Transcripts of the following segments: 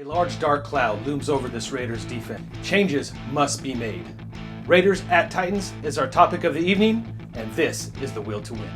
A large dark cloud looms over this Raiders defense. Changes must be made. Raiders at Titans is our topic of the evening, and this is the Will to Win.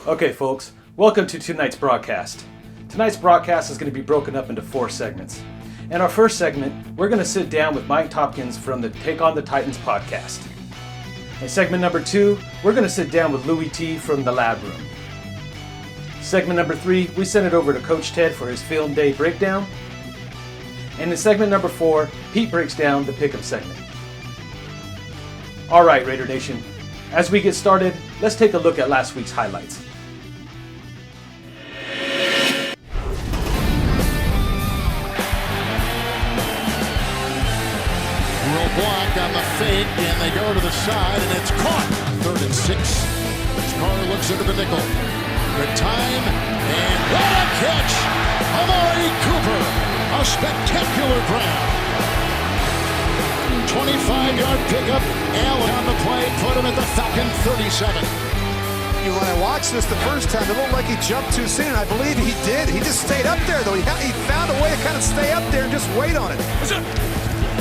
Okay, folks, welcome to tonight's broadcast. Tonight's broadcast is going to be broken up into 4 segments. In our first segment, we're going to sit down with Mike Tompkins from the Take on the Titans podcast. In segment number 2, we're going to sit down with Louie T from the Lab Room. Segment number 3, we send it over to Coach Ted for his film day breakdown. And in segment number 4, Pete breaks down the Pick'em segment. All right, Raider Nation, as we get started, let's take a look at last week's highlights. Block on the fake, and they go to the side, and it's caught. 3rd and 6. Carr looks into the nickel. Good time, and what a catch! Amari Cooper, a spectacular grab. 25-yard pickup. Allen on the play, put him at the Falcon 37. When I watched this the first time, it looked like he jumped too soon. I believe he did. He just stayed up there, though. He found a way to kind of stay up there and just wait on it.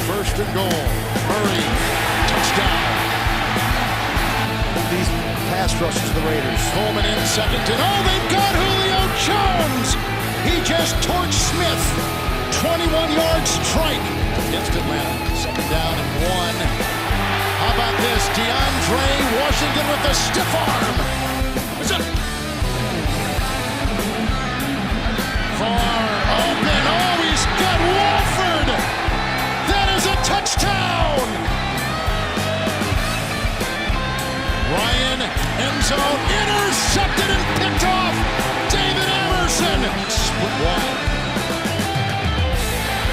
1st and goal. Murray, touchdown. These pass rushes to the Raiders. Coleman in 2nd and they've got Julio Jones. He just torched Smith. 21-yard strike against Atlanta. 2nd down and 1. How about this? DeAndre Washington with the stiff arm. Far open. He's got Wolford. That is a touchdown! Ryan, end zone, intercepted and picked off! David Emerson! Split wide.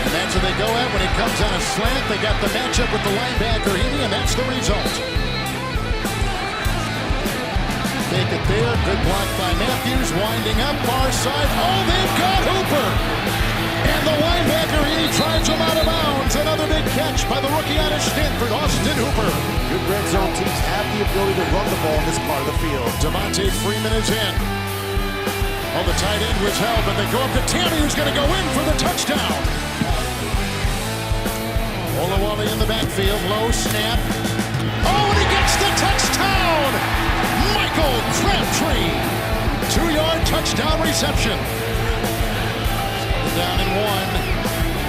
And that's what they go at when he comes on a slant. They got the matchup with the linebacker, and that's the result. Take it there, good block by Matthews, winding up, far side. They've got Hooper! And the linebacker, he drives him out of bounds. Another big catch by the rookie out of Stanford, Austin Hooper. Good red zone teams have the ability to run the ball in this part of the field. Devontae Freeman is in. The tight end was held, but they go up to Tammy, who's going to go in for the touchdown. Olawale in the backfield, low snap. And he gets the touchdown! Michael Crabtree, 2-yard touchdown reception. Down and 1.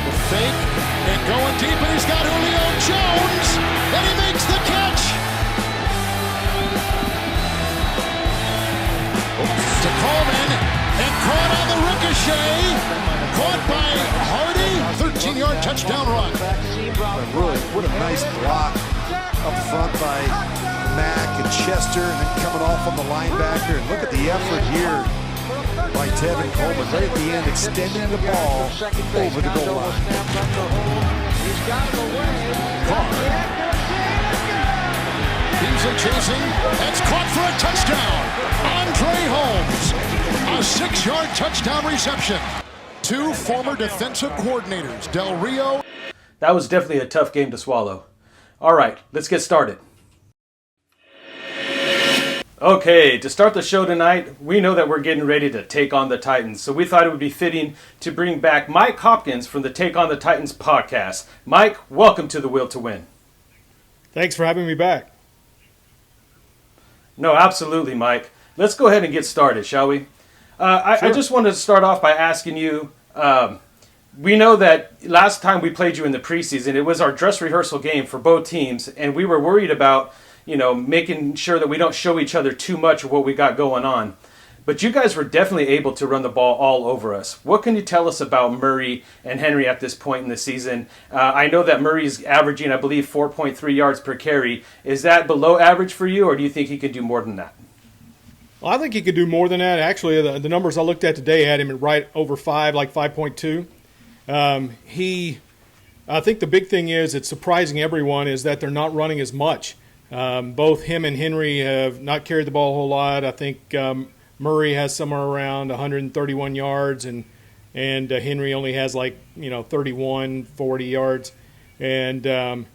The fake, and going deep, and he's got Julio Jones, and he makes the catch. To Coleman, and caught on the ricochet. Caught by Hardy. 13-yard touchdown run. Really, what a nice block up front by Mack and Chester, and then coming off on the linebacker. And look at the effort here by Tevin Coleman, right at the end, extending the ball over the goal line. Carr. Beasley chasing. That's caught for a touchdown. Andre Holmes, a 6-yard touchdown reception. 2 former defensive coordinators, Del Rio. That was definitely a tough game to swallow. All right, let's get started. Okay, to start the show tonight, we know that we're getting ready to take on the Titans, so we thought it would be fitting to bring back Mike Hopkins from the Take on the Titans podcast. Mike, welcome to the Will to Win. Thanks for having me back. No, absolutely, Mike. Let's go ahead and get started, shall we? I just wanted to start off by asking you, we know that last time we played you in the preseason, it was our dress rehearsal game for both teams, and we were worried about making sure that we don't show each other too much of what we got going on. But you guys were definitely able to run the ball all over us. What can you tell us about Murray and Henry at this point in the season? I know that Murray's averaging, I believe, 4.3 yards per carry. Is that below average for you, or do you think he could do more than that? Well, I think he could do more than that. Actually, the numbers I looked at today had him at right over 5, like 5.2. I think the big thing is, it's surprising everyone, is that they're not running as much. Both him and Henry have not carried the ball a whole lot. I think Murray has somewhere around 131 yards, and Henry only has 31, 40 yards. And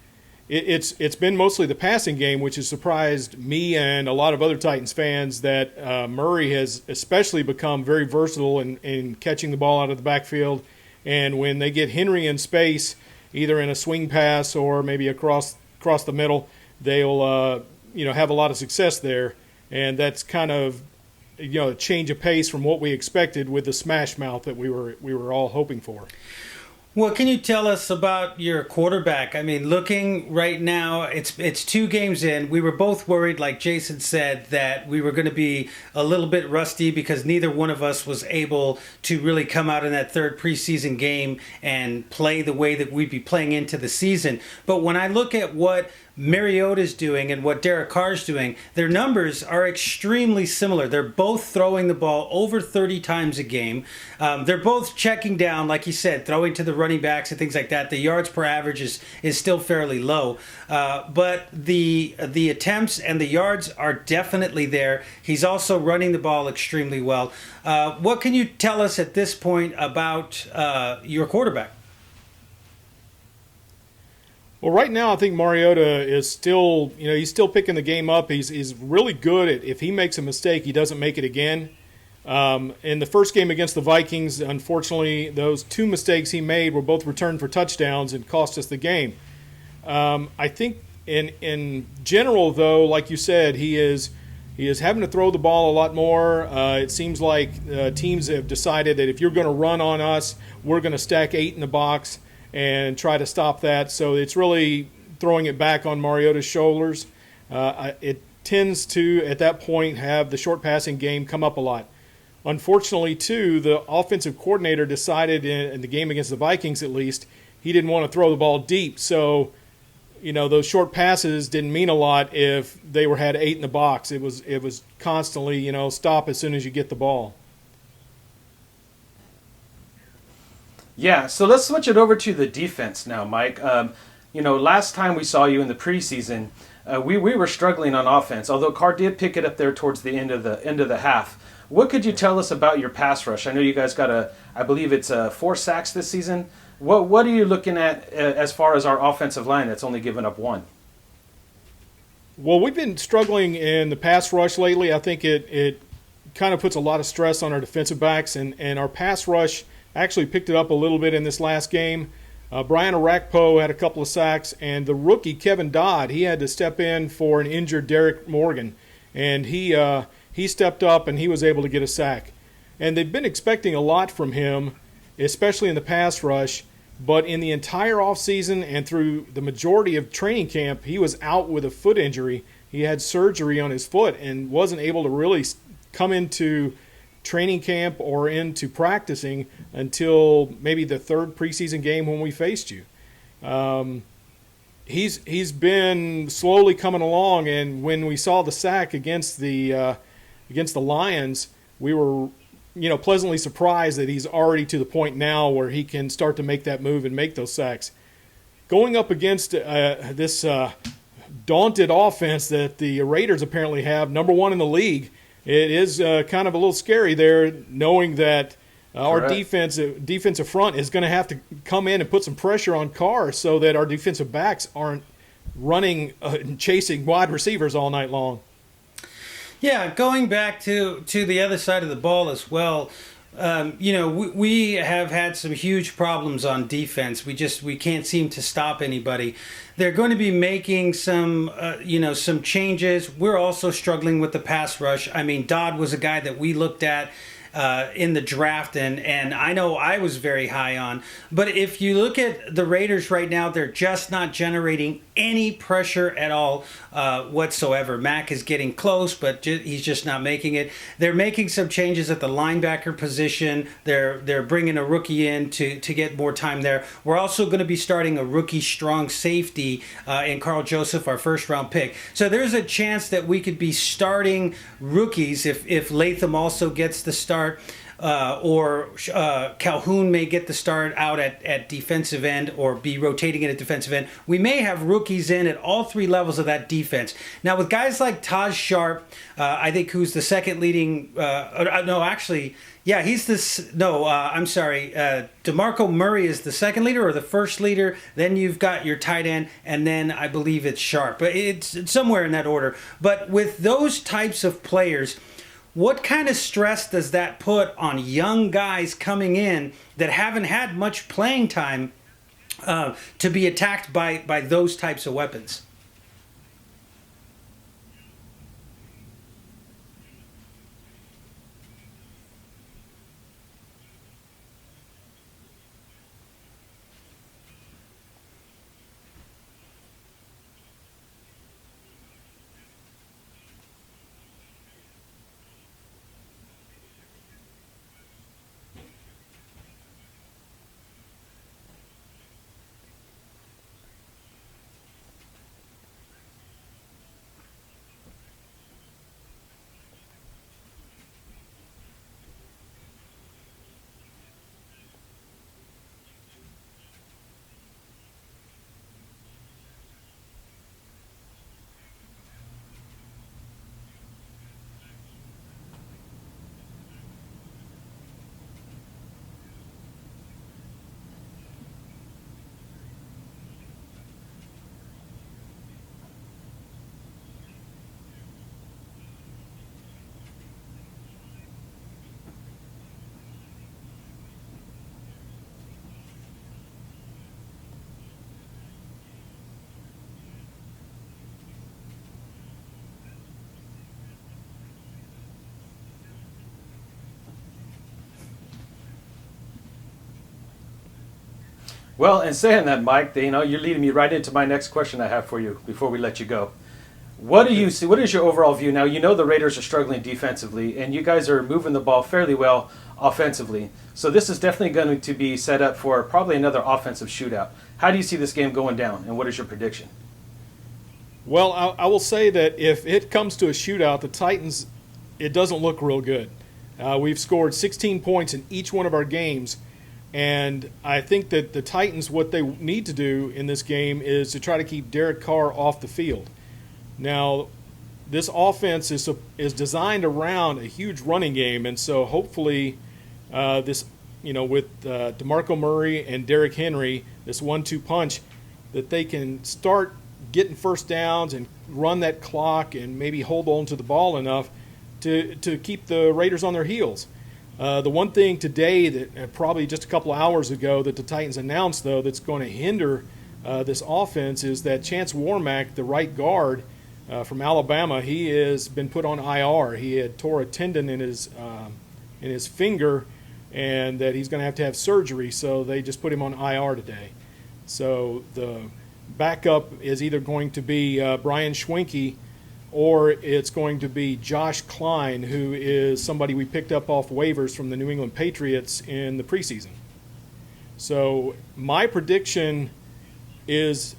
it's been mostly the passing game, which has surprised me and a lot of other Titans fans, that Murray has especially become very versatile in catching the ball out of the backfield. And when they get Henry in space, either in a swing pass or maybe across the middle, they'll have a lot of success there. And that's kind of a change of pace from what we expected with the smash mouth that we were all hoping for. What can you tell us about your quarterback? I mean, looking right now, it's 2 games in. We were both worried, like Jason said, that we were going to be a little bit rusty because neither one of us was able to really come out in that third preseason game and play the way that we'd be playing into the season. But when I look at what Mariota's doing and what Derek Carr's doing, their numbers are extremely similar. They're both throwing the ball over 30 times a game. They're both checking down, like you said, throwing to the running backs and things like that. The yards per average is still fairly low. But the attempts and the yards are definitely there. He's also running the ball extremely well. What can you tell us at this point about your quarterback? Well, right now I think Mariota is still, he's still picking the game up. He's really good at, if he makes a mistake, he doesn't make it again. In the first game against the Vikings, unfortunately, those 2 mistakes he made were both returned for touchdowns and cost us the game. I think in general, though, like you said, he is having to throw the ball a lot more. It seems like teams have decided that if you're going to run on us, we're going to stack 8 in the box and try to stop that. So it's really throwing it back on Mariota's shoulders. It tends to, at that point, have the short passing game come up a lot. Unfortunately, too, the offensive coordinator decided in the game against the Vikings, at least, he didn't want to throw the ball deep. So, those short passes didn't mean a lot if they had 8 in the box. It was constantly, stop as soon as you get the ball. Yeah, so let's switch it over to the defense now, Mike. Last time we saw you in the preseason, we were struggling on offense, although Carr did pick it up there towards the end of the half. What could you tell us about your pass rush? I know you guys got I believe it's 4 sacks this season. What are you looking at as far as our offensive line that's only given up 1? Well, we've been struggling in the pass rush lately. I think it kind of puts a lot of stress on our defensive backs, and our pass rush actually picked it up a little bit in this last game. Brian Arakpo had a couple of sacks, and the rookie Kevin Dodd, he had to step in for an injured Derek Morgan, and he stepped up and he was able to get a sack. And they've been expecting a lot from him, especially in the pass rush, but in the entire offseason and through the majority of training camp, he was out with a foot injury. He had surgery on his foot and wasn't able to really come into training camp or into practicing until maybe the 3rd preseason game when we faced you. He's been slowly coming along, and when we saw the sack against the Lions, we were pleasantly surprised that he's already to the point now where he can start to make that move and make those sacks. Going up against this daunted offense that the Raiders apparently have, number 1 in the league, it is kind of a little scary there, knowing that our defensive front is going to have to come in and put some pressure on Carr so that our defensive backs aren't running and chasing wide receivers all night long. Yeah, going back to the other side of the ball as well, we have had some huge problems on defense. We can't seem to stop anybody. They're going to be making some changes. We're also struggling with the pass rush. I mean, Dodd was a guy that we looked at in the draft, and I know I was very high on. But if you look at the Raiders right now, they're just not generating any pressure at all whatsoever. Mack is getting close, but he's just not making it. They're making some changes at the linebacker position. They're bringing a rookie in to get more time there. We're also going to be starting a rookie strong safety in Carl Joseph, our first-round pick. So there's a chance that we could be starting rookies if Latham also gets the start. Or Calhoun may get the start out at defensive end or be rotating in at defensive end. We may have rookies in at all three levels of that defense. Now, with guys like Taj Sharp, I think who's the second leading DeMarco Murray is the second leader or the first leader. Then you've got your tight end, and then I believe it's Sharp. But it's somewhere in that order. But with those types of players, what kind of stress does that put on young guys coming in that haven't had much playing time to be attacked by those types of weapons? Well, and saying that, Mike, you're leading me right into my next question I have for you before we let you go. What do you see? What is your overall view? Now, the Raiders are struggling defensively, and you guys are moving the ball fairly well offensively. So this is definitely going to be set up for probably another offensive shootout. How do you see this game going down, and what is your prediction? Well, I will say that if it comes to a shootout, the Titans, it doesn't look real good. We've scored 16 points in each one of our games. And I think that the Titans, what they need to do in this game is to try to keep Derek Carr off the field. Now, this offense is designed around a huge running game, and so hopefully with DeMarco Murray and Derrick Henry, this 1-2 punch, that they can start getting first downs and run that clock and maybe hold on to the ball enough to keep the Raiders on their heels. The one thing today that probably just a couple of hours ago that the Titans announced, though, that's going to hinder this offense is that Chance Warmack, the right guard from Alabama, he has been put on IR. He had tore a tendon in his finger, and that he's going to have surgery, so they just put him on IR today. So the backup is either going to be Brian Schwenke, or it's going to be Josh Klein, who is somebody we picked up off waivers from the New England Patriots in the preseason. So my prediction is,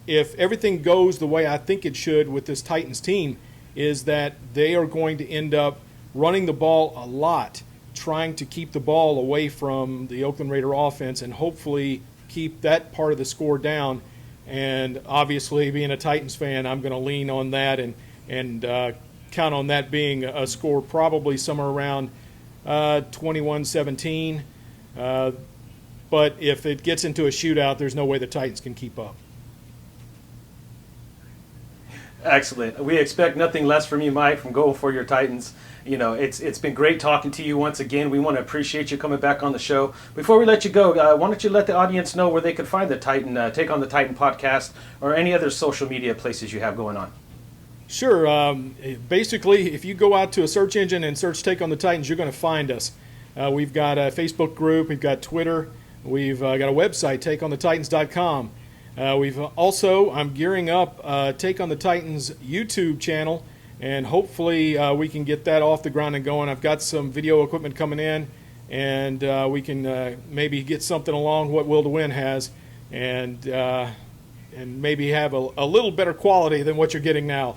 if everything goes the way I think it should with this Titans team, is that they are going to end up running the ball a lot, trying to keep the ball away from the Oakland Raider offense and hopefully keep that part of the score down. And obviously, being a Titans fan, I'm going to lean on that and count on that being a score probably somewhere around 21-17. But if it gets into a shootout, there's no way the Titans can keep up. Excellent. We expect nothing less from you, Mike, from going for your Titans. It's been great talking to you once again. We want to appreciate you coming back on the show. Before we let you go, why don't you let the audience know where they could find the Titan, Take on the Titan podcast, or any other social media places you have going on? Sure. Basically, if you go out to a search engine and search Take on the Titans, you're going to find us. We've got a Facebook group. We've got Twitter. We've got a website, takeonthetitans.com. I'm gearing up Take on the Titans YouTube channel, and hopefully we can get that off the ground and going. I've got some video equipment coming in, and we can maybe get something along what Will to Win has, and maybe have a little better quality than what you're getting now.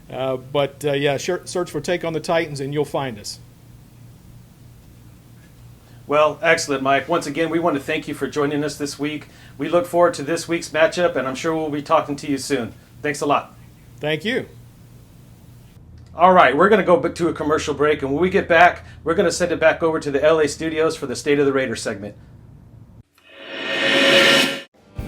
Search for Take on the Titans, and you'll find us. Well, excellent, Mike. Once again, we want to thank you for joining us this week. We look forward to this week's matchup, and I'm sure we'll be talking to you soon. Thanks a lot. Thank you. All right, we're going to go to a commercial break, and when we get back, we're going to send it back over to the LA studios for the State of the Raiders segment.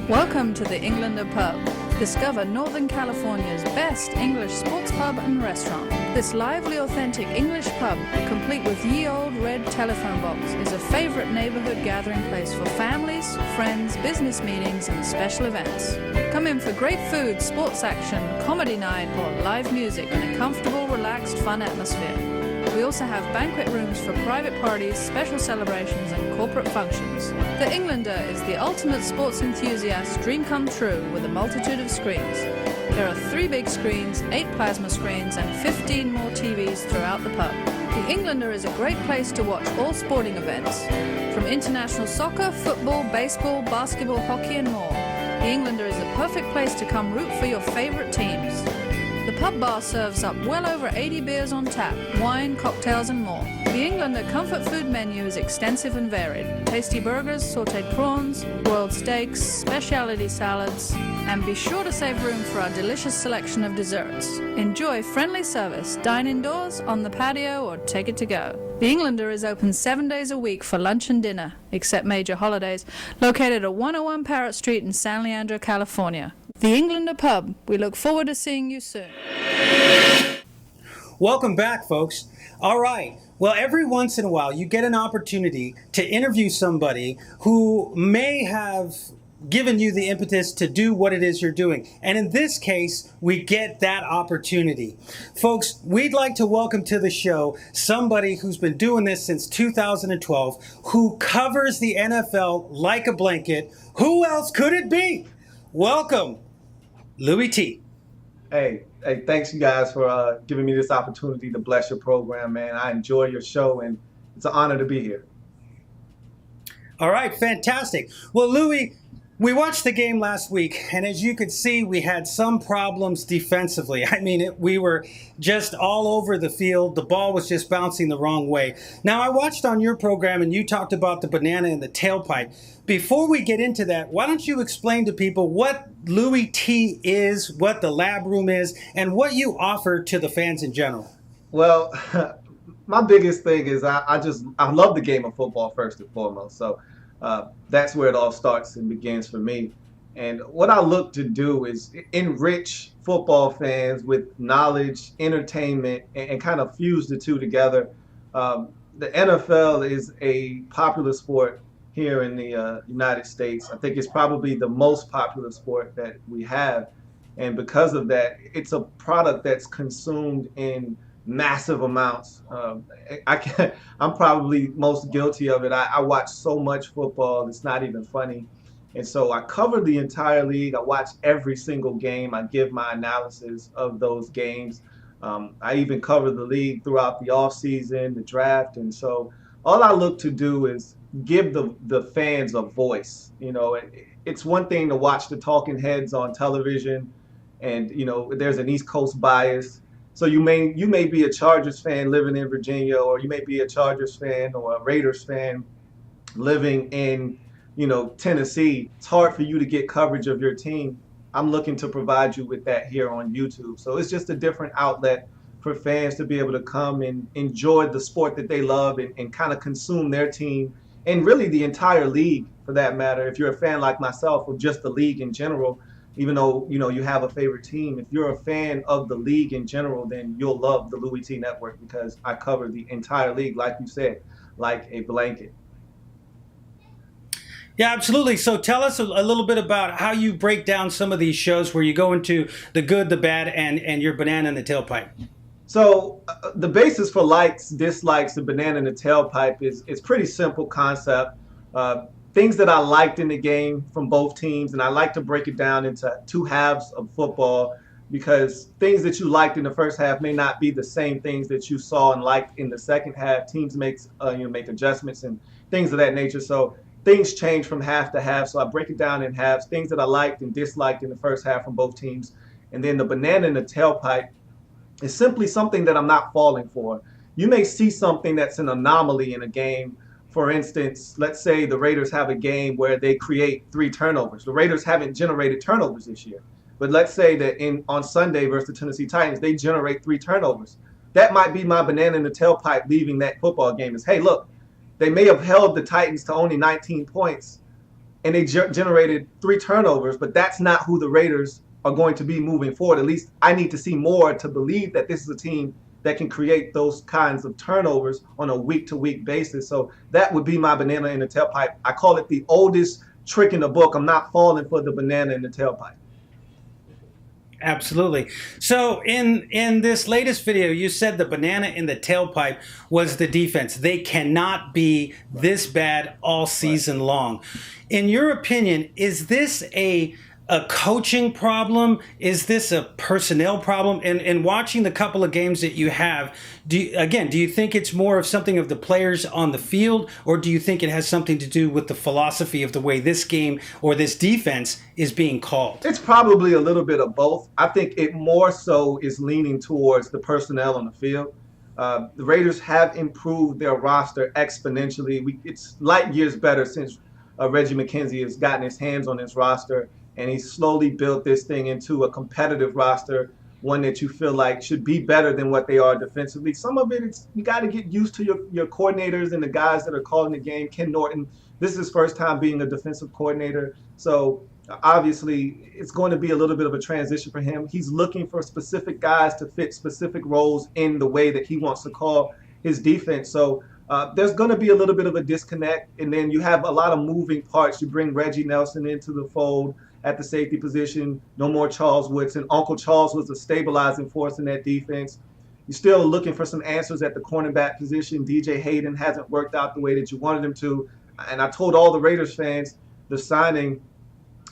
Welcome to the Englander Pub. Discover Northern California's best English sports pub and restaurant. This lively, authentic English pub, complete with ye old red telephone box, is a favorite neighborhood gathering place for families, friends, business meetings, and special events. Come in for great food, sports action, comedy night, or live music in a comfortable, relaxed, fun atmosphere. We also have banquet rooms for private parties, special celebrations, and corporate functions. The Englander is the ultimate sports enthusiast's dream come true with a multitude of screens. There are 3 big screens, 8 plasma screens, and 15 more TVs throughout the pub. The Englander is a great place to watch all sporting events, from international soccer, football, baseball, basketball, hockey, and more. The Englander is the perfect place to come root for your favorite teams. The pub bar serves up well over 80 beers on tap, wine, cocktails, and more. The Englander comfort food menu is extensive and varied. Tasty burgers, sautéed prawns, boiled steaks, specialty salads, and be sure to save room for our delicious selection of desserts. Enjoy friendly service, dine indoors, on the patio, or take it to go. The Englander is open 7 days a week for lunch and dinner, except major holidays, located at 101 Parrott Street in San Leandro, California. The Englander Pub. We look forward to seeing you soon. Welcome back, folks. All right. Well, every once in a while, you get an opportunity to interview somebody who may have given you the impetus to do what it is you're doing. And in this case, we get that opportunity. Folks, we'd like to welcome to the show somebody who's been doing this since 2012, who covers the NFL like a blanket. Who else could it be? Welcome, Louie T. Hey, thanks you guys for giving me this opportunity to bless your program, man. I enjoy your show, and it's an honor to be here. All right, fantastic. Well, Louie, we watched the game last week, and as you could see, we had some problems defensively. I mean, we were just all over the field. The ball was just bouncing the wrong way. Now, I watched on your program, and you talked about the banana in the tailpipe. Before we get into that, why don't you explain to people what Louie T is, what the lab room is, and what you offer to the fans in general? Well, my biggest thing is I love the game of football first and foremost. So that's where it all starts and begins for me. And what I look to do is enrich football fans with knowledge, entertainment, and kind of fuse the two together. The NFL is a popular sport here in the United States. I think it's probably the most popular sport that we have. And because of that, it's a product that's consumed in massive amounts. I'm probably most guilty of it. I watch so much football, it's not even funny. And so I cover the entire league. I watch every single game. I give my analysis of those games. I even cover the league throughout the offseason, the draft. And so all I look to do is give the fans a voice. You know, it's one thing to watch the talking heads on television, and you know there's an East Coast bias. So you may be a Chargers fan living in Virginia, or you may be a Chargers fan or a Raiders fan living in, you know, Tennessee. It's hard for you to get coverage of your team. I'm looking to provide you with that here on YouTube. So it's just a different outlet for fans to be able to come and enjoy the sport that they love and kind of consume their team, and really the entire league for that matter. If you're a fan like myself, or just the league in general, even though you know you have a favorite team, if you're a fan of the league in general, then you'll love the Louie T Network, because I cover the entire league, like you said, like a blanket. Yeah, absolutely. So tell us a little bit about how you break down some of these shows where you go into the good, the bad, and your banana in the tailpipe. So the basis for likes, dislikes, the banana in the tailpipe is pretty simple concept. Things that I liked in the game from both teams, and I like to break it down into two halves of football because things that you liked in the first half may not be the same things that you saw and liked in the second half. Teams make adjustments and things of that nature. So things change from half to half. So I break it down in halves. Things that I liked and disliked in the first half from both teams, and then the banana in the tailpipe is simply something that I'm not falling for. You may see something that's an anomaly in a game. For instance, let's say the Raiders have a game where they create 3 turnovers. The Raiders haven't generated turnovers this year. But let's say that on Sunday versus the Tennessee Titans, they generate 3 turnovers. That might be my banana in the tailpipe leaving that football game is, hey, look, they may have held the Titans to only 19 points and they generated 3 turnovers, but that's not who the Raiders are going to be moving forward. At least I need to see more to believe that this is a team that can create those kinds of turnovers on a week-to-week basis. So that would be my banana in the tailpipe. I call it the oldest trick in the book. I'm not falling for the banana in the tailpipe. Absolutely. So in this latest video, you said the banana in the tailpipe was the defense. They cannot be this bad all season long. In your opinion, is this a coaching problem? Is this a personnel problem? And watching the couple of games that you have, do you think it's more of something of the players on the field, or do you think it has something to do with the philosophy of the way this game or this defense is being called? It's probably a little bit of both. I think it more so is leaning towards the personnel on the field. The Raiders have improved their roster exponentially. It's light years better since Reggie McKenzie has gotten his hands on this roster. And he's slowly built this thing into a competitive roster, one that you feel like should be better than what they are defensively. Some of it, you got to get used to your coordinators and the guys that are calling the game. Ken Norton, this is his first time being a defensive coordinator. So obviously it's going to be a little bit of a transition for him. He's looking for specific guys to fit specific roles in the way that he wants to call his defense. So there's going to be a little bit of a disconnect. And then you have a lot of moving parts. You bring Reggie Nelson into the fold at the safety position. No more Charles Woodson. Uncle Charles was a stabilizing force in that defense. You're still looking for some answers at the cornerback position. DJ Hayden hasn't worked out the way that you wanted him to. And I told all the Raiders fans the signing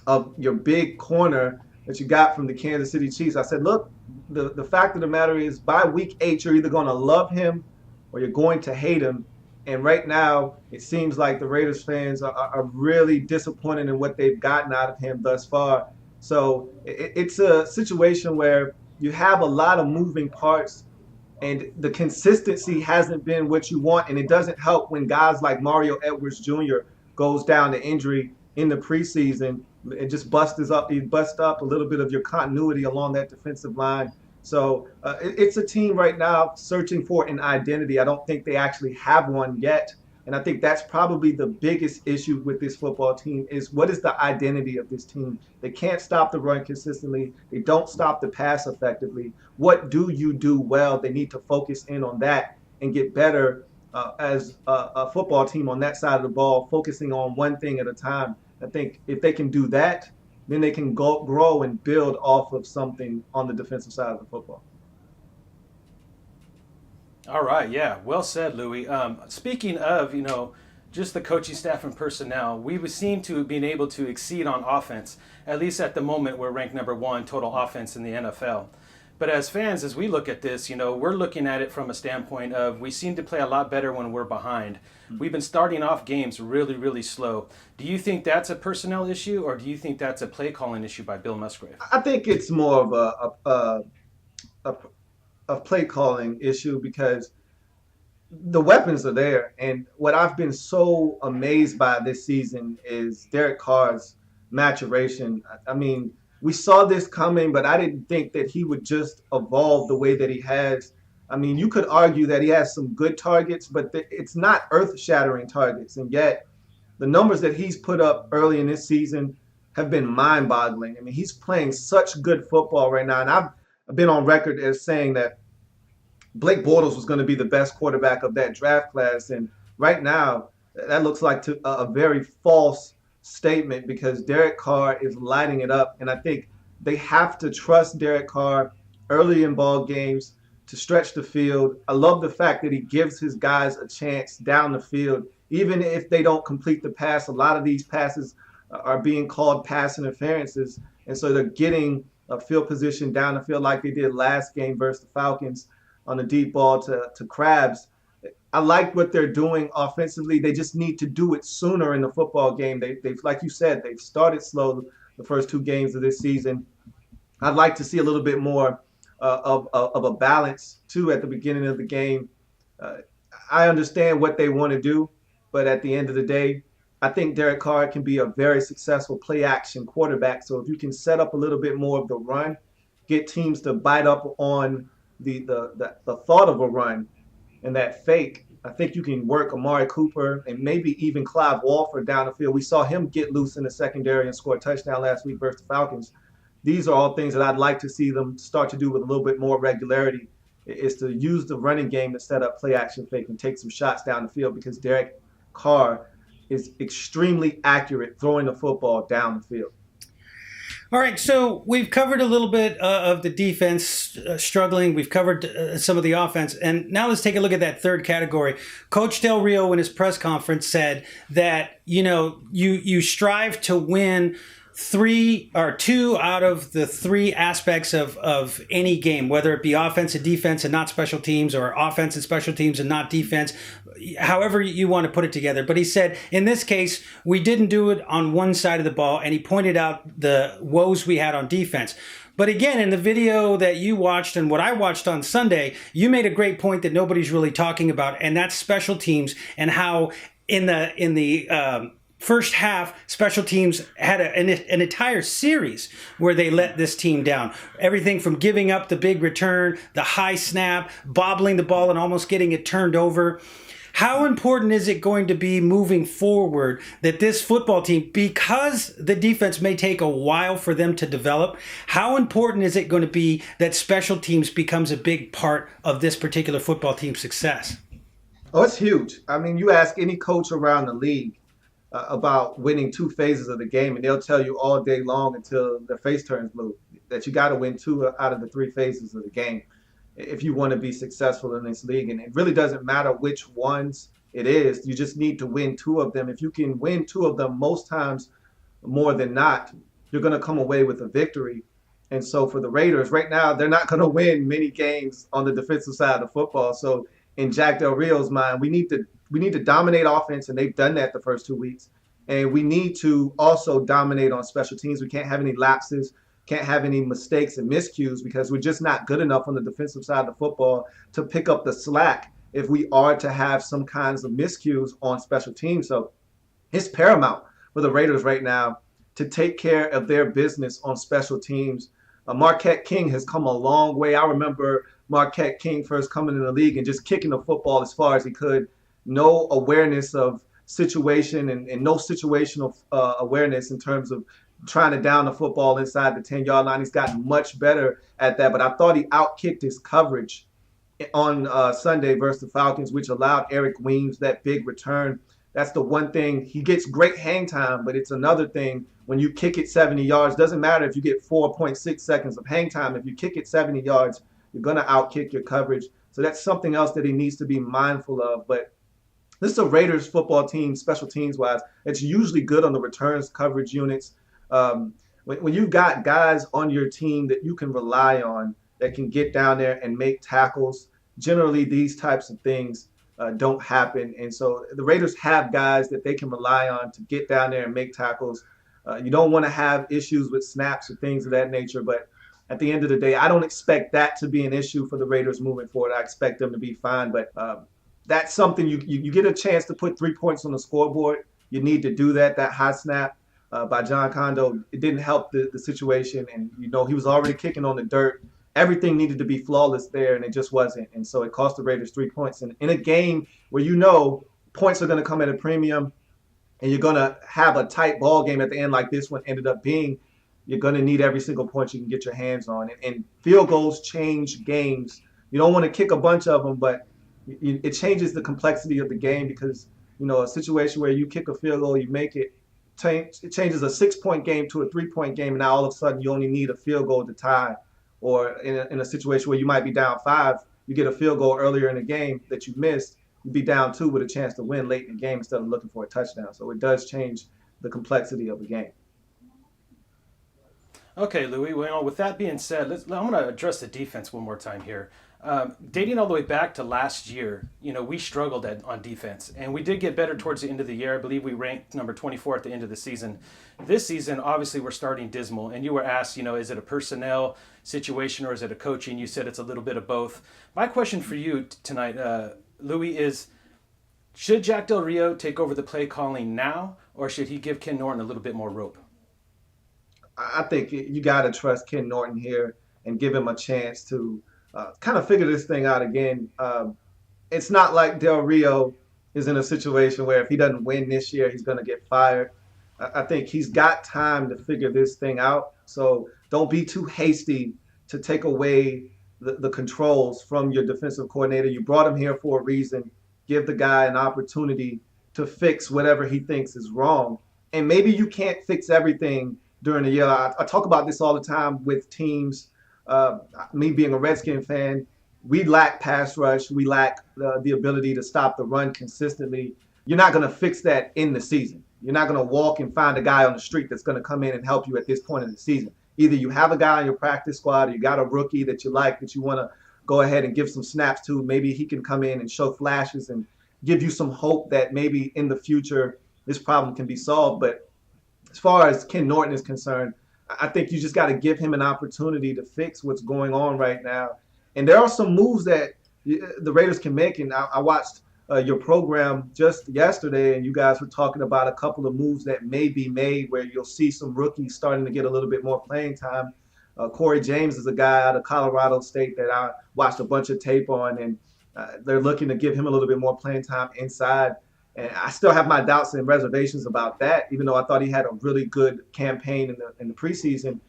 of your big corner that you got from the Kansas City Chiefs. I said, look, the fact of the matter is by week 8, you're either going to love him or you're going to hate him. And right now, it seems like the Raiders fans are really disappointed in what they've gotten out of him thus far. So it's a situation where you have a lot of moving parts, and the consistency hasn't been what you want. And it doesn't help when guys like Mario Edwards Jr. goes down to injury in the preseason. It just busts up a little bit of your continuity along that defensive line. So it's a team right now searching for an identity. I don't think they actually have one yet. And I think that's probably the biggest issue with this football team is what is the identity of this team? They can't stop the run consistently. They don't stop the pass effectively. What do you do well? They need to focus in on that and get better as a football team on that side of the ball, focusing on one thing at a time. I think if they can do that, then they can grow and build off of something on the defensive side of the football. All right, yeah, well said, Louie. Speaking of, just the coaching staff and personnel, we seem to have been able to exceed on offense. At least at the moment, we're ranked number 1 total offense in the NFL. But as fans, as we look at this, we're looking at it from a standpoint of we seem to play a lot better when we're behind. We've been starting off games really, really slow. Do you think that's a personnel issue, or do you think that's a play calling issue by Bill Musgrave? I think it's more of a play calling issue because the weapons are there. And what I've been so amazed by this season is Derek Carr's maturation. I mean, we saw this coming, but I didn't think that he would just evolve the way that he has. I mean, you could argue that he has some good targets, but it's not earth-shattering targets. And yet, the numbers that he's put up early in this season have been mind-boggling. I mean, he's playing such good football right now. And I've been on record as saying that Blake Bortles was going to be the best quarterback of that draft class. And right now, that looks like a very false statement because Derek Carr is lighting it up. And I think they have to trust Derek Carr early in ball games to stretch the field. I love the fact that he gives his guys a chance down the field, even if they don't complete the pass. A lot of these passes are being called pass interferences, and so they're getting a field position down the field like they did last game versus the Falcons on the deep ball to Krabs. I like what they're doing offensively. They just need to do it sooner in the football game. They've, like you said, they've started slow the first 2 games of this season. I'd like to see a little bit more of a balance, too, at the beginning of the game. I understand what they want to do, but at the end of the day, I think Derek Carr can be a very successful play-action quarterback. So if you can set up a little bit more of the run, get teams to bite up on the thought of a run and that fake, I think you can work Amari Cooper and maybe even Clive Walford down the field. We saw him get loose in the secondary and score a touchdown last week versus the Falcons. These are all things that I'd like to see them start to do with a little bit more regularity, is to use the running game to set up play-action fake and take some shots down the field, because Derek Carr is extremely accurate throwing the football down the field. All right, so we've covered a little bit of the defense struggling. We've covered some of the offense. And now let's take a look at that third category. Coach Del Rio in his press conference said that, you strive to win 2 out of the 3 aspects of any game, whether it be offense and defense and not special teams, or offense and special teams and not defense, however you want to put it together. But he said, in this case, we didn't do it on one side of the ball, and he pointed out the woes we had on defense. But again, in the video that you watched and what I watched on Sunday, you made a great point that nobody's really talking about, and that's special teams, and how in the first half, special teams had an entire series where they let this team down. Everything from giving up the big return, the high snap, bobbling the ball and almost getting it turned over. How important is it going to be moving forward that this football team, because the defense may take a while for them to develop, how important is it going to be that special teams becomes a big part of this particular football team's success? Oh, it's huge. I mean, you ask any coach around the league about winning 2 phases of the game, and they'll tell you all day long until their face turns blue that you got to win 2 out of the 3 phases of the game if you want to be successful in this league. And it really doesn't matter which ones it is. You just need to win 2 of them. If you can win 2 of them, most times more than not, you're going to come away with a victory. And so for the Raiders right now, they're not going to win many games on the defensive side of football. So in Jack Del Rio's mind, we need to dominate offense, and they've done that the first 2 weeks. And we need to also dominate on special teams. We can't have any lapses, can't have any mistakes and miscues, because we're just not good enough on the defensive side of the football to pick up the slack if we are to have some kinds of miscues on special teams. So it's paramount for the Raiders right now to take care of their business on special teams. Marquette King has come a long way. I remember Marquette King first coming in the league and just kicking the football as far as he could. No awareness of situation and no situational awareness in terms of trying to down the football inside the 10-yard line. He's gotten much better at that, but I thought he outkicked his coverage on Sunday versus the Falcons, which allowed Eric Weems that big return. That's the one thing. He gets great hang time, but it's another thing when you kick it 70 yards. Doesn't matter if you get 4.6 seconds of hang time. If you kick it 70 yards, you're going to outkick your coverage. So that's something else that he needs to be mindful of. But this is a Raiders football team, special teams-wise. It's usually good on the returns coverage units. When you've got guys on your team that you can rely on that can get down there and make tackles, generally these types of things don't happen. And so the Raiders have guys that they can rely on to get down there and make tackles. You don't want to have issues with snaps or things of that nature, but at the end of the day, I don't expect that to be an issue for the Raiders moving forward. I expect them to be fine, but that's something you get a chance to put 3 points on the scoreboard. You need to do that. That high snap by John Kondo, it didn't help the situation. And, he was already kicking on the dirt. Everything needed to be flawless there, and it just wasn't. And so it cost the Raiders 3 points. And in a game where points are going to come at a premium and you're going to have a tight ball game at the end like this one ended up being, you're going to need every single point you can get your hands on. And field goals change games. You don't want to kick a bunch of them, but it changes the complexity of the game because, a situation where you kick a field goal, you make it, it changes a 6-point game to a 3-point game, and now all of a sudden you only need a field goal to tie, or in a situation where you might be down 5, you get a field goal earlier in the game that you missed, you'd be down 2 with a chance to win late in the game instead of looking for a touchdown. So it does change the complexity of the game. Okay, Louie. Well, with that being said, I'm going to address the defense one more time here. Dating all the way back to last year, we struggled on defense, and we did get better towards the end of the year. I believe we ranked number 24 at the end of the season. This season, obviously, we're starting dismal, and you were asked, is it a personnel situation or is it a coaching? You said it's a little bit of both. My question for you tonight, Louie, is should Jack Del Rio take over the play calling now, or should he give Ken Norton a little bit more rope? I think you got to trust Ken Norton here and give him a chance to kind of figure this thing out again. It's not like Del Rio is in a situation where if he doesn't win this year, he's going to get fired. I think he's got time to figure this thing out. So don't be too hasty to take away the controls from your defensive coordinator. You brought him here for a reason. Give the guy an opportunity to fix whatever he thinks is wrong. And maybe you can't fix everything during the year. I talk about this all the time with teams. Me being a Redskin fan, we lack pass rush. We lack the ability to stop the run consistently. You're not going to fix that in the season. You're not going to walk and find a guy on the street that's going to come in and help you at this point in the season. Either you have a guy on your practice squad or you got a rookie that you like that you want to go ahead and give some snaps to. Maybe he can come in and show flashes and give you some hope that maybe in the future this problem can be solved. But as far as Ken Norton is concerned, I think you just got to give him an opportunity to fix what's going on right now. And there are some moves that the Raiders can make. And I watched your program just yesterday, and you guys were talking about a couple of moves that may be made where you'll see some rookies starting to get a little bit more playing time. Corey James is a guy out of Colorado State that I watched a bunch of tape on, and they're looking to give him a little bit more playing time inside. And I still have my doubts and reservations about that, even though I thought he had a really good campaign in the preseason.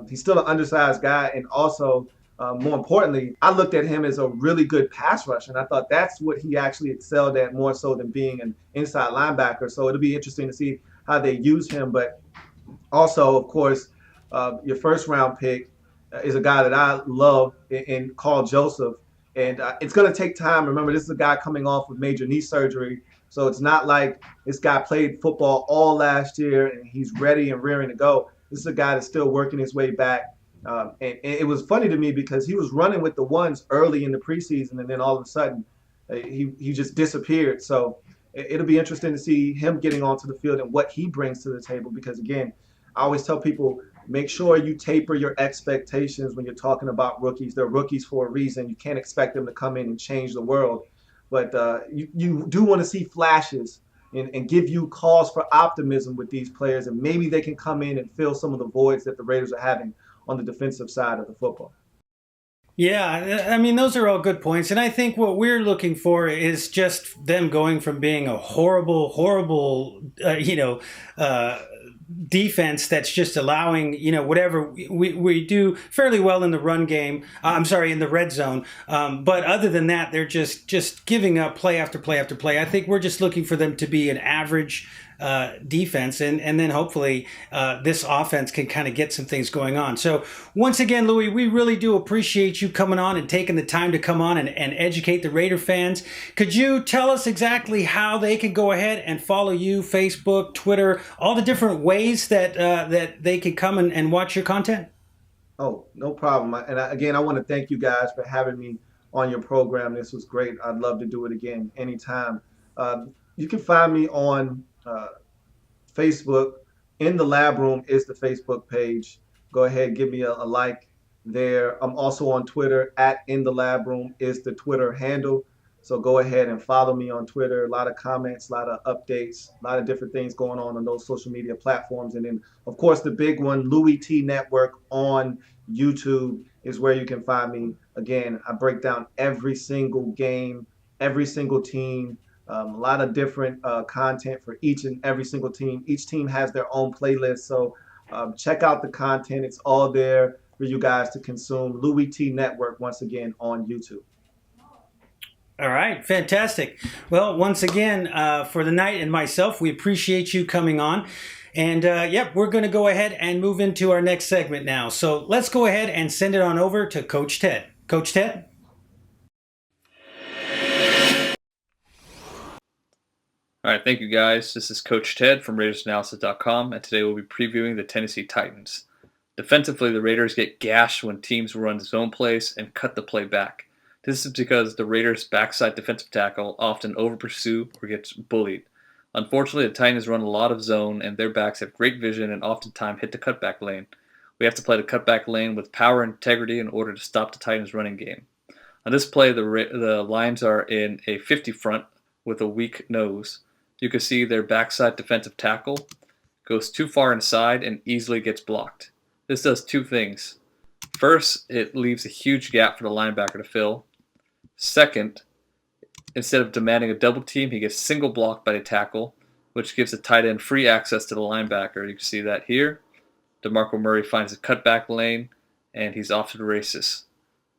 He's still an undersized guy. And also, more importantly, I looked at him as a really good pass rusher. And I thought that's what he actually excelled at more so than being an inside linebacker. So it'll be interesting to see how they use him. But also, of course, your first round pick is a guy that I love in Carl Joseph. And it's going to take time. Remember, this is a guy coming off of major knee surgery. So it's not like this guy played football all last year and he's ready and rearing to go. This is a guy that's still working his way back. And it was funny to me because he was running with the ones early in the preseason, and then all of a sudden he just disappeared. So it'll be interesting to see him getting onto the field and what he brings to the table because, again, I always tell people, make sure you taper your expectations when you're talking about rookies. They're rookies for a reason. You can't expect them to come in and change the world. But you do want to see flashes and give you cause for optimism with these players, and maybe they can come in and fill some of the voids that the Raiders are having on the defensive side of the football. Yeah, I mean, those are all good points. And I think what we're looking for is just them going from being a horrible, defense that's just allowing, whatever we do fairly well in the run game. In the red zone. But other than that, they're just giving up play after play after play. I think we're just looking for them to be an average defense, and then hopefully this offense can kind of get some things going on. So once again, Louie, we really do appreciate you coming on and taking the time to come on and educate the Raider fans. Could you tell us exactly how they can go ahead and follow you, Facebook, Twitter, all the different ways that they can come and watch your content? Oh, no problem. And again, I want to thank you guys for having me on your program. This was great. I'd love to do it again anytime. You can find me on Facebook. In the Lab Room is the Facebook page. Go ahead, give me a like there. I'm also on Twitter. In the Lab Room is the Twitter handle. So go ahead and follow me on Twitter. A lot of comments, a lot of updates, a lot of different things going on those social media platforms. And then, of course, the big one, Louie T Network on YouTube is where you can find me. Again, I break down every single game, every single team, a lot of different content for each and every single team. Each team has their own playlist. So check out the content. It's all there for you guys to consume. Louie T Network, once again, on YouTube. All right, fantastic. Well, once again, for the night and myself, we appreciate you coming on. And yep, we're going to go ahead and move into our next segment now. So let's go ahead and send it on over to Coach Ted. Coach Ted? All right, thank you guys. This is Coach Ted from RaidersAnalysis.com, and today we'll be previewing the Tennessee Titans. Defensively, the Raiders get gashed when teams run zone plays and cut the play back. This is because the Raiders' backside defensive tackle often over-pursue or gets bullied. Unfortunately, the Titans run a lot of zone, and their backs have great vision and oftentimes hit the cutback lane. We have to play the cutback lane with power and integrity in order to stop the Titans' running game. On this play, the Lions are in a 50 front with a weak nose. You can see their backside defensive tackle goes too far inside and easily gets blocked. This does two things. First, it leaves a huge gap for the linebacker to fill. Second, instead of demanding a double team, he gets single blocked by the tackle, which gives the tight end free access to the linebacker. You can see that here. DeMarco Murray finds a cutback lane, and he's off to the races.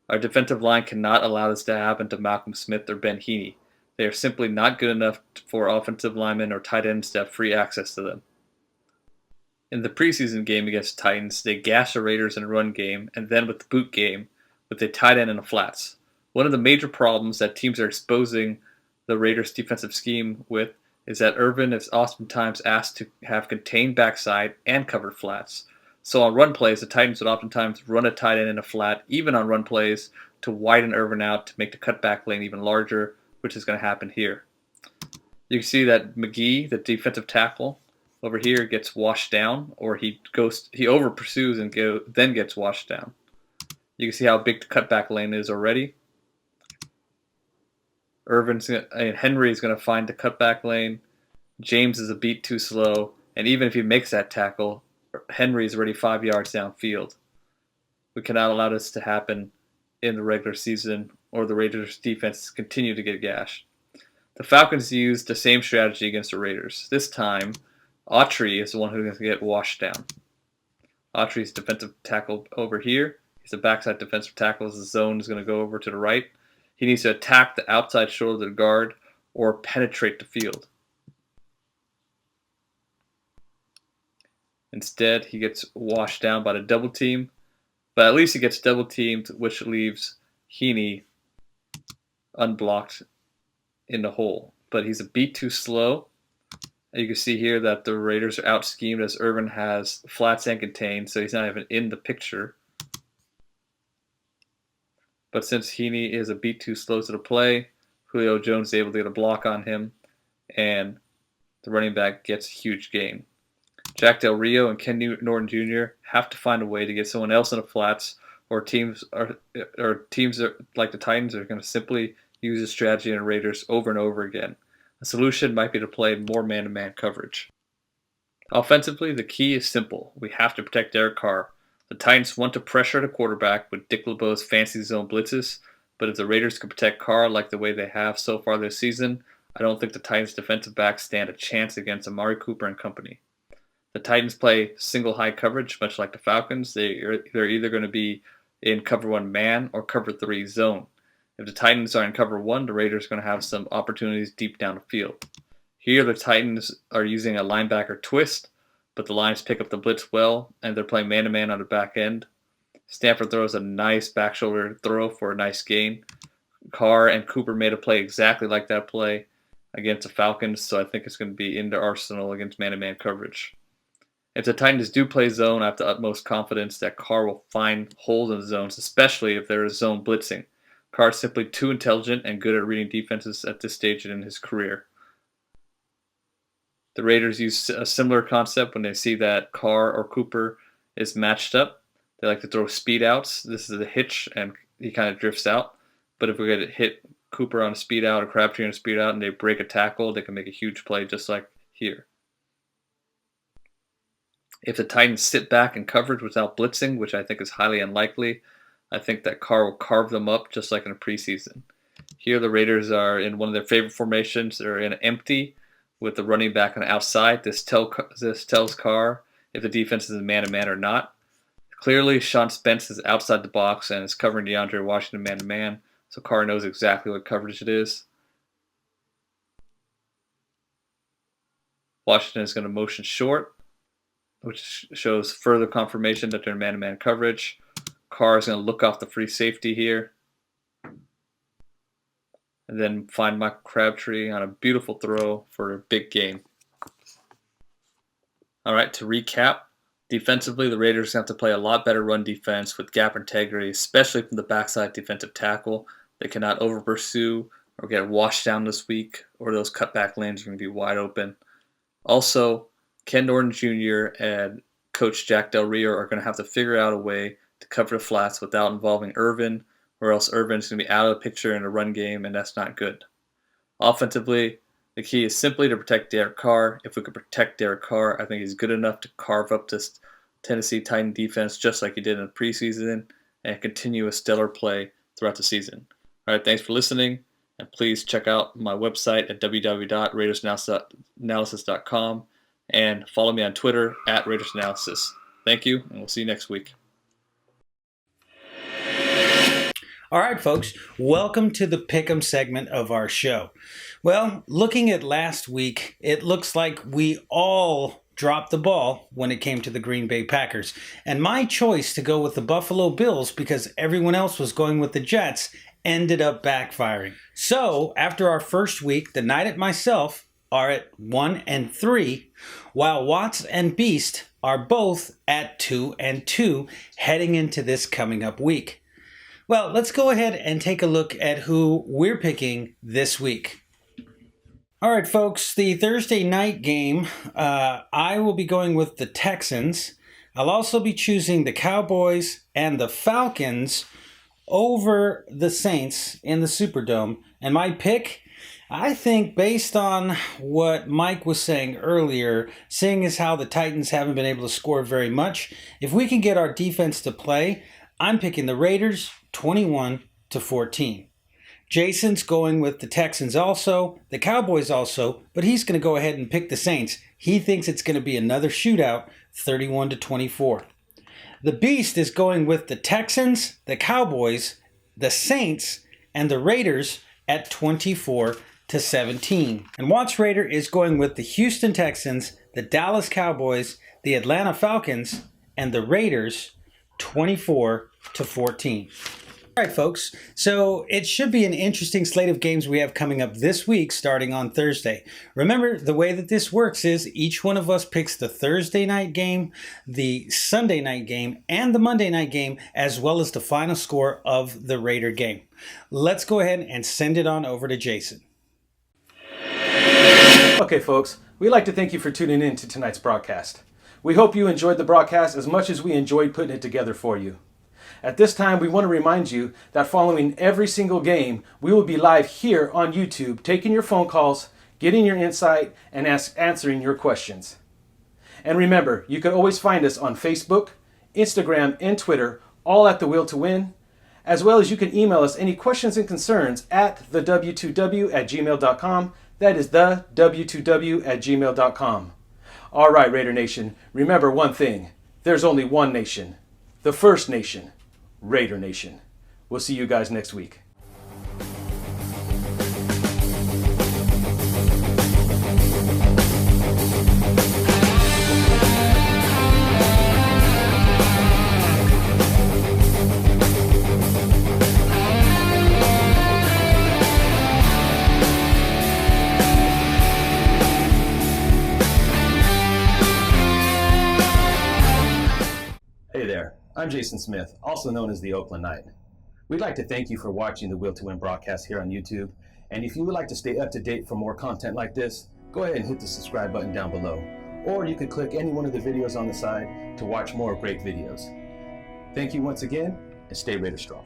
Our defensive line cannot allow this to happen to Malcolm Smith or Ben Heaney. They are simply not good enough for offensive linemen or tight ends to have free access to them. In the preseason game against the Titans, they gashed the Raiders in a run game, and then with the boot game, with a tight end in the flats. One of the major problems that teams are exposing the Raiders' defensive scheme with is that Irvin is oftentimes asked to have contained backside and covered flats. So on run plays, the Titans would oftentimes run a tight end in a flat, even on run plays, to widen Irvin out to make the cutback lane even larger, which is going to happen here. You can see that McGee, the defensive tackle, over here gets washed down, or he over pursues and then gets washed down. You can see how big the cutback lane is already. Henry is going to find the cutback lane. James is a beat too slow, and even if he makes that tackle, Henry is already 5 yards downfield. We cannot allow this to happen in the regular season, or the Raiders' defense continue to get gashed. The Falcons used the same strategy against the Raiders. This time, Autry is the one who's going to get washed down. Autry's defensive tackle over here. He's a backside defensive tackle as the zone is going to go over to the right. He needs to attack the outside shoulder of the guard or penetrate the field. Instead, he gets washed down by the double team, but at least he gets double teamed, which leaves Heaney unblocked in the hole. But he's a beat too slow. You can see here that the Raiders are out schemed as Irvin has flats and contained, so he's not even in the picture. But since Heaney is a beat too slow to the play, Julio Jones is able to get a block on him, and the running back gets a huge gain. Jack Del Rio and Ken Norton Jr. have to find a way to get someone else in the flats, or teams like the Titans are going to simply use this strategy in the Raiders over and over again. A solution might be to play more man-to-man coverage. Offensively, the key is simple. We have to protect Derek Carr. The Titans want to pressure the quarterback with Dick LeBeau's fancy zone blitzes, but if the Raiders can protect Carr like the way they have so far this season, I don't think the Titans' defensive backs stand a chance against Amari Cooper and company. The Titans play single high coverage, much like the Falcons. They're either going to be in cover 1 man or cover 3 zone. If the Titans are in cover 1, the Raiders are going to have some opportunities deep down the field. Here, the Titans are using a linebacker twist, but the Lions pick up the blitz well, and they're playing man-to-man on the back end. Stanford throws a nice back shoulder throw for a nice gain. Carr and Cooper made a play exactly like that play against the Falcons, so I think it's going to be in their arsenal against man-to-man coverage. If the Titans do play zone, I have the utmost confidence that Carr will find holes in the zones, especially if there is zone blitzing. Carr is simply too intelligent and good at reading defenses at this stage in his career. The Raiders use a similar concept when they see that Carr or Cooper is matched up. They like to throw speed outs. This is a hitch, and he kind of drifts out. But if we get hit Cooper on a speed out or Crabtree on a speed out and they break a tackle, they can make a huge play just like here. If the Titans sit back in coverage without blitzing, which I think is highly unlikely, I think that Carr will carve them up just like in the preseason. Here the Raiders are in one of their favorite formations. They're in empty with the running back on the outside. This tells Carr if the defense is man-to-man or not. Clearly, Sean Spence is outside the box and is covering DeAndre Washington man-to-man, so Carr knows exactly what coverage it is. Washington is going to motion short. which shows further confirmation that they're in man-to-man coverage. Carr is going to look off the free safety here. And then find Michael Crabtree on a beautiful throw for a big gain. All right, to recap, defensively, the Raiders have to play a lot better run defense with gap integrity, especially from the backside defensive tackle. They cannot over-pursue or get washed down this week, or those cutback lanes are going to be wide open. Also, Ken Norton Jr. and Coach Jack Del Rio are going to have to figure out a way to cover the flats without involving Irvin, or else Irvin's going to be out of the picture in a run game, and that's not good. Offensively, the key is simply to protect Derek Carr. If we could protect Derek Carr, I think he's good enough to carve up this Tennessee Titan defense just like he did in the preseason and continue a stellar play throughout the season. All right, thanks for listening, and please check out my website at www.raidersanalysis.com and follow me on Twitter at RaidersAnalysis. Thank you, and we'll see you next week. All right, folks, welcome to the Pick'em segment of our show. Well, looking at last week, it looks like we all dropped the ball when it came to the Green Bay Packers. And my choice to go with the Buffalo Bills, because everyone else was going with the Jets, ended up backfiring. So, after our first week, the Knight and myself are at 1-3, while Watts and Beast are both at 2-2 heading into this coming up week. Well, let's go ahead and take a look at who we're picking this week. All right, folks, the Thursday night game, I will be going with the Texans. I'll also be choosing the Cowboys and the Falcons over the Saints in the Superdome. And my pick, I think based on what Mike was saying earlier, seeing as how the Titans haven't been able to score very much, if we can get our defense to play, I'm picking the Raiders 21-14. Jason's going with the Texans also, the Cowboys also, but he's going to go ahead and pick the Saints. He thinks it's going to be another shootout, 31-24. The Beast is going with the Texans, the Cowboys, the Saints, and the Raiders at 24-17. And Watts Raider is going with the Houston Texans, the Dallas Cowboys, the Atlanta Falcons, and the Raiders 24-14. All right, folks, so it should be an interesting slate of games we have coming up this week starting on Thursday. Remember, the way that this works is each one of us picks the Thursday night game, the Sunday night game, and the Monday night game, as well as the final score of the Raider game. Let's go ahead and send it on over to Jason. Okay, folks, we'd like to thank you for tuning in to tonight's broadcast. We hope you enjoyed the broadcast as much as we enjoyed putting it together for you. At this time, we want to remind you that following every single game, we will be live here on YouTube, taking your phone calls, getting your insight, and answering your questions. And remember, you can always find us on Facebook, Instagram, and Twitter, all at The Will to Win, as well as you can email us any questions and concerns at thew2w@gmail.com. That is thew2w@gmail.com. All right, Raider Nation, remember one thing. There's only one nation. The First Nation. Raider Nation. We'll see you guys next week. Hey there, I'm Jason Smith, also known as the Oakland Knight. We'd like to thank you for watching the Will to Win broadcast here on YouTube. And if you would like to stay up to date for more content like this, go ahead and hit the subscribe button down below. Or you can click any one of the videos on the side to watch more great videos. Thank you once again, and stay Raider strong.